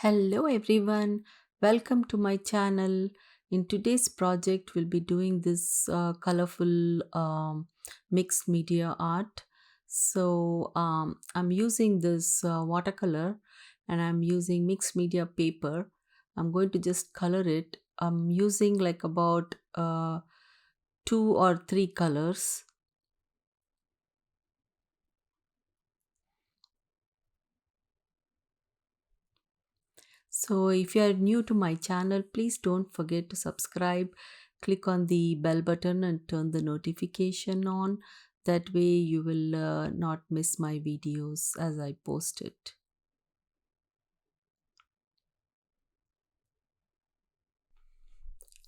Hello everyone, welcome to my channel. In today's project, we'll be doing this colorful mixed media art. I'm using this watercolor and I'm using mixed media paper. I'm going to just color it. I'm using like about two or three colors. So if you are new to my channel, please don't forget to subscribe. Click on the bell button and turn the notification on. That way you will not miss my videos as I post it.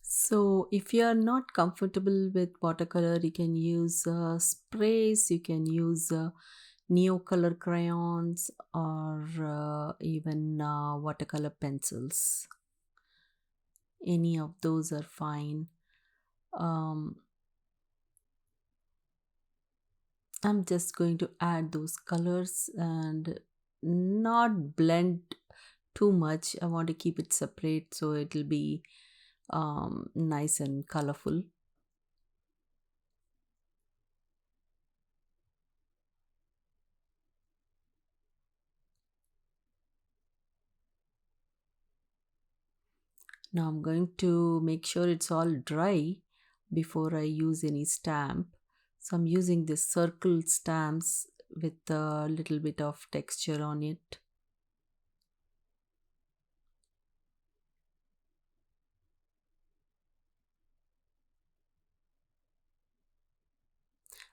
So if you are not comfortable with watercolor, you can use sprays, you can use neocolor crayons or even watercolor pencils. Any of those are fine. Um, I'm just going to add those colors and not blend too much. I want to keep it separate so it'll be nice and colorful. Now I'm going to make sure it's all dry before I use any stamp. So I'm using this circle stamps with a little bit of texture on it.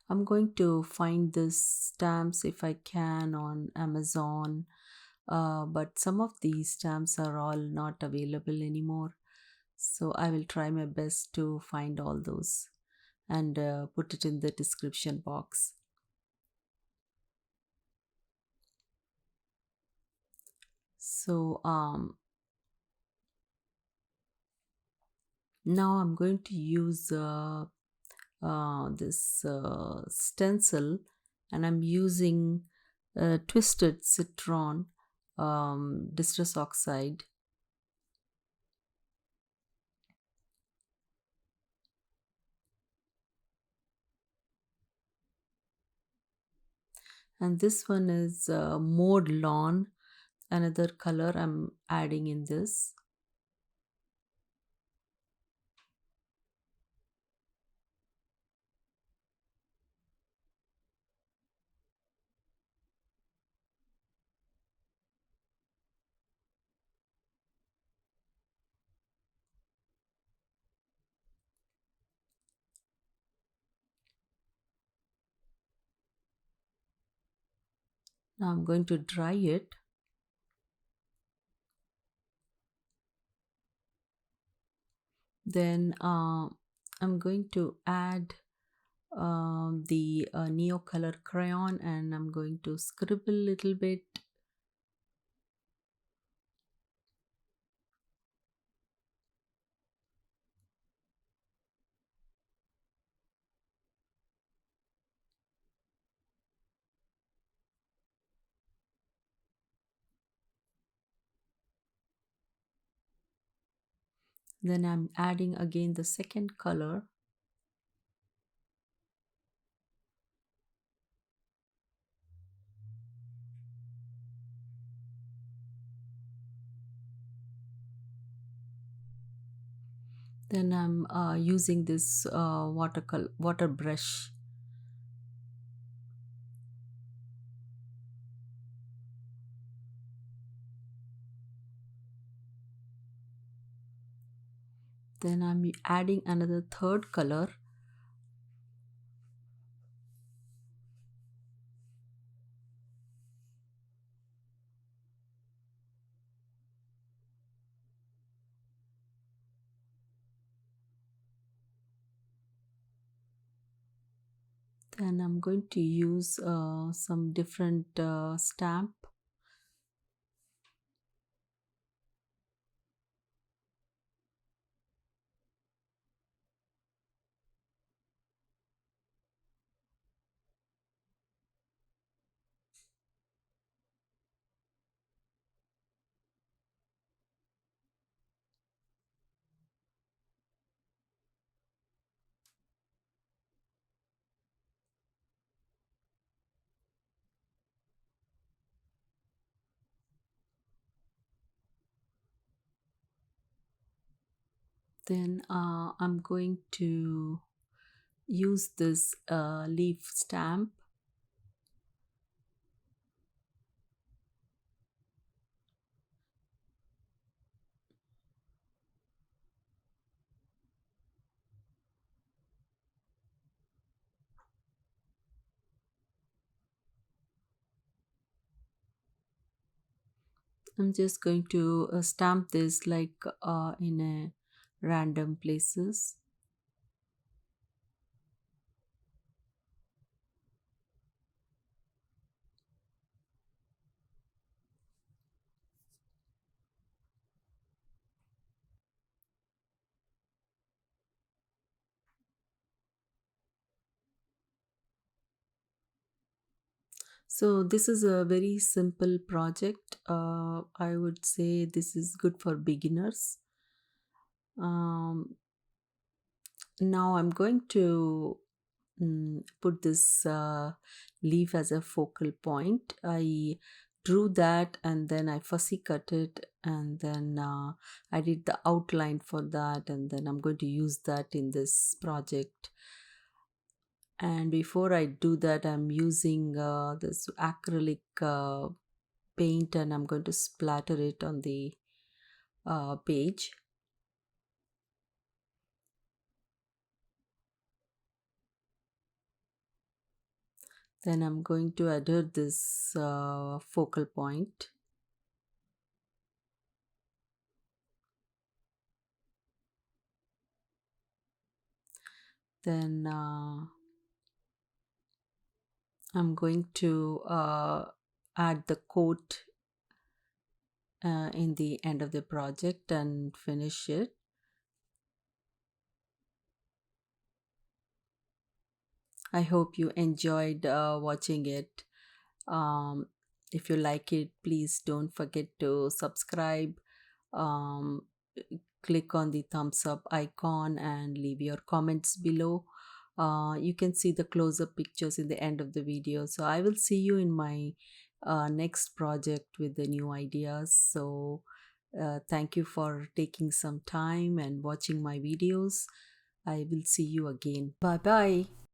I'm going to find this stamps if I can on Amazon, but some of these stamps are all not available anymore. So I will try my best to find all those and put it in the description box. So now I'm going to use this stencil, and I'm using twisted citron distress oxide. And this one is mode lawn, another color I'm adding in this. Now I'm going to dry it. Then I'm going to add the neocolor crayon, and I'm going to scribble a little bit. Then I'm adding again the second color. Then I'm using this water brush. Then I'm adding another third color. Then I'm going to use some different stamp. Then I'm going to use this leaf stamp. I'm just going to stamp this like in a random places. So this is a very simple project. I would say this is good for beginners. Um, Now I'm going to put this leaf as a focal point. I drew that and then I fussy cut it, and then I did the outline for that, and then I'm going to use that in this project. And before I do that, I'm using this acrylic paint, and I'm going to splatter it on the page. Then I'm going to adhere this focal point. Then I'm going to add the coat in the end of the project and finish it. I hope you enjoyed watching it. Um, if you like it, please don't forget to subscribe. Um, Click on the thumbs up icon and leave your comments below. You can see the close-up pictures in the end of the video. So I will see you in my next project with the new ideas. So thank you for taking some time and watching my videos. I will see you again. Bye bye.